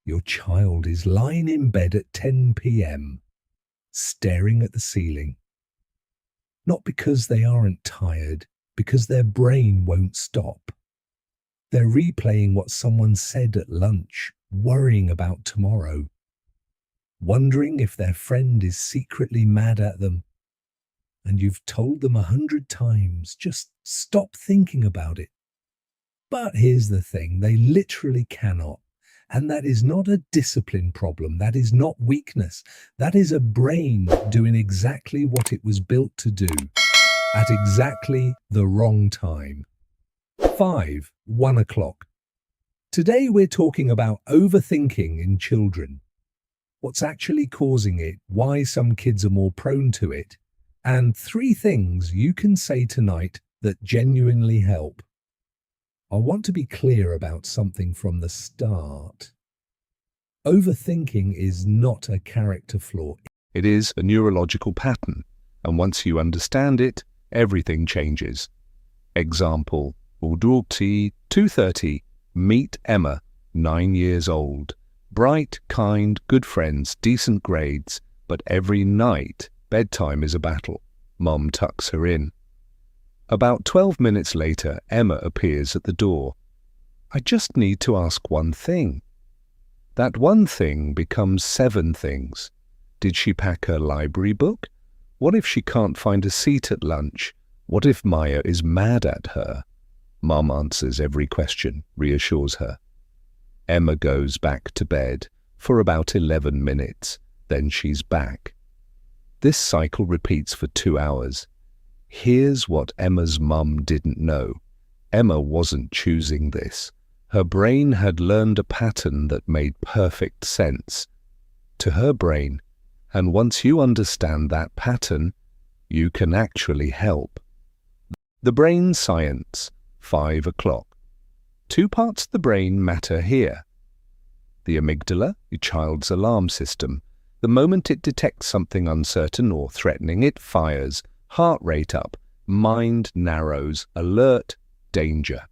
Your child is lying in bed at 10 p.m., staring at the ceiling. Not because they aren't tired, because their brain won't stop. They're replaying what someone said at lunch, worrying about tomorrow, wondering if their friend is secretly mad at them. And you've told them 100 times, just stop thinking about it. But here's the thing, they literally cannot. And that is not a discipline problem. That is not weakness. That is a brain doing exactly what it was built to do at exactly the wrong time. 1 o'clock. Today we're talking about overthinking in children. What's actually causing it, why some kids are more prone to it, and 3 things you can say tonight that genuinely help. I want to be clear about something from the start. Overthinking is not a character flaw. It is a neurological pattern, and once you understand it, everything changes. Example, Udurti 2:30, meet Emma, 9 years old. Bright, kind, good friends, decent grades, but every night, bedtime is a battle. Mom tucks her in. About 12 minutes later, Emma appears at the door. I just need to ask one thing. That one thing becomes 7 things. Did she pack her library book? What if she can't find a seat at lunch? What if Maya is mad at her? Mom answers every question, reassures her. Emma goes back to bed for about 11 minutes. Then she's back. This cycle repeats for 2 hours. Here's what Emma's mum didn't know. Emma wasn't choosing this. Her brain had learned a pattern that made perfect sense to her brain. And once you understand that pattern, you can actually help. The brain science, 5 o'clock. 2 parts of the brain matter here. The amygdala, your child's alarm system. The moment it detects something uncertain or threatening, it fires. Heart rate up, mind narrows, alert, danger.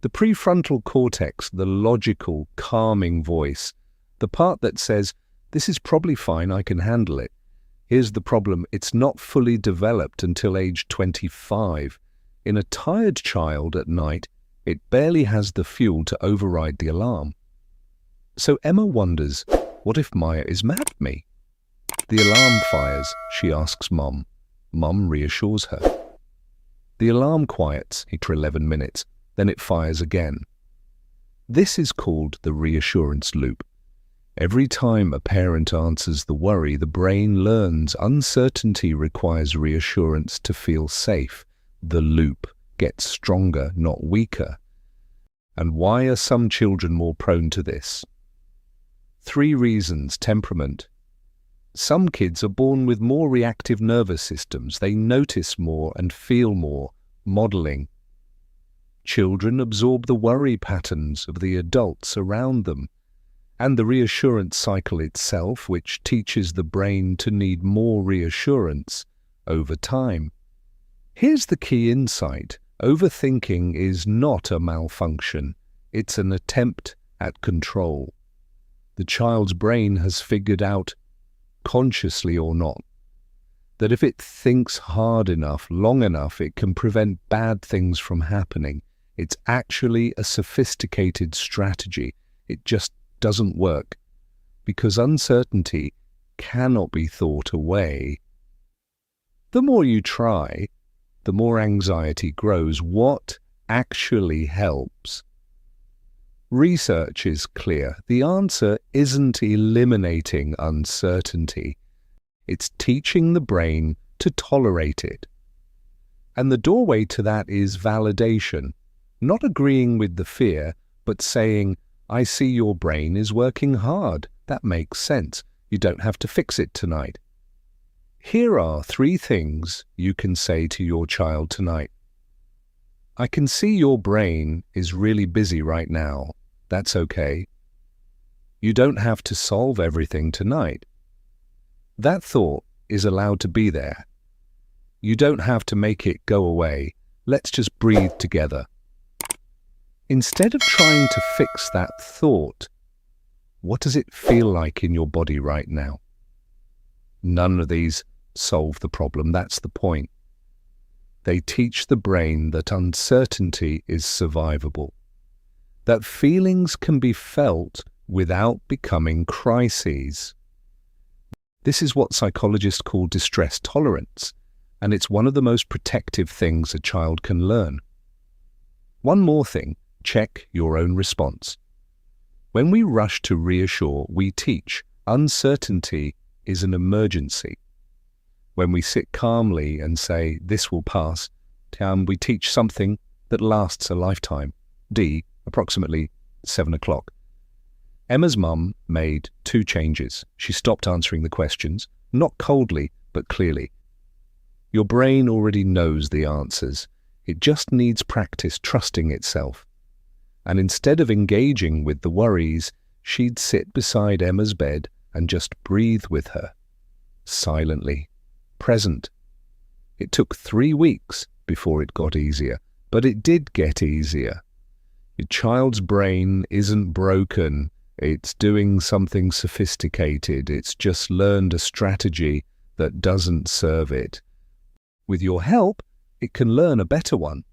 The prefrontal cortex, the logical, calming voice, the part that says, this is probably fine, I can handle it. Here's the problem, it's not fully developed until age 25. In a tired child at night, it barely has the fuel to override the alarm. So Emma wonders, what if Maya is mad at me? The alarm fires, she asks Mom. Mum reassures her. The alarm quiets after 11 minutes, then it fires again. This is called the reassurance loop. Every time a parent answers the worry, the brain learns uncertainty requires reassurance to feel safe. The loop gets stronger, not weaker. And why are some children more prone to this? 3 reasons: temperament. Some kids are born with more reactive nervous systems. They notice more and feel more, modeling. Children absorb the worry patterns of the adults around them, and the reassurance cycle itself, which teaches the brain to need more reassurance over time. Here's the key insight. Overthinking is not a malfunction. It's an attempt at control. The child's brain has figured out, consciously or not, that if it thinks hard enough, long enough, it can prevent bad things from happening. It's actually a sophisticated strategy. It just doesn't work because uncertainty cannot be thought away. The more you try, the more anxiety grows. What actually helps? Research is clear. The answer isn't eliminating uncertainty. It's teaching the brain to tolerate it. And the doorway to that is validation. Not agreeing with the fear, but saying, I see your brain is working hard. That makes sense. You don't have to fix it tonight. Here are 3 things you can say to your child tonight. I can see your brain is really busy right now. That's okay. You don't have to solve everything tonight. That thought is allowed to be there. You don't have to make it go away. Let's just breathe together. Instead of trying to fix that thought, What does it feel like in your body right now? None of these solve the problem. That's the point. They teach the brain that uncertainty is survivable, that feelings can be felt without becoming crises. This is what psychologists call distress tolerance, and it's one of the most protective things a child can learn. One more thing, check your own response. When we rush to reassure, we teach uncertainty is an emergency. When we sit calmly and say, this will pass, we teach something that lasts a lifetime. Approximately 7 o'clock. Emma's mum made 2 changes. She stopped answering the questions, not coldly, but clearly. Your brain already knows the answers. It just needs practice trusting itself. And instead of engaging with the worries, she'd sit beside Emma's bed and just breathe with her. Silently. Present. It took 3 weeks before it got easier, but it did get easier. Your child's brain isn't broken. It's doing something sophisticated. It's just learned a strategy that doesn't serve it. With your help, it can learn a better one.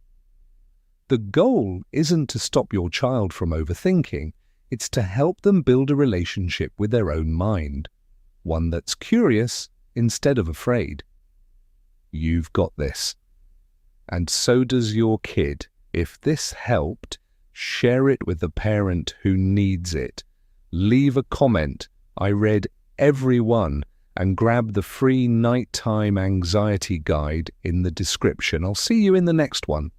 The goal isn't to stop your child from overthinking. It's to help them build a relationship with their own mind, one that's curious instead of afraid. You've got this. And so does your kid. If this helped, share it with the parent who needs it. Leave a comment. I read every one, and grab the free nighttime anxiety guide in the description. I'll see you in the next one.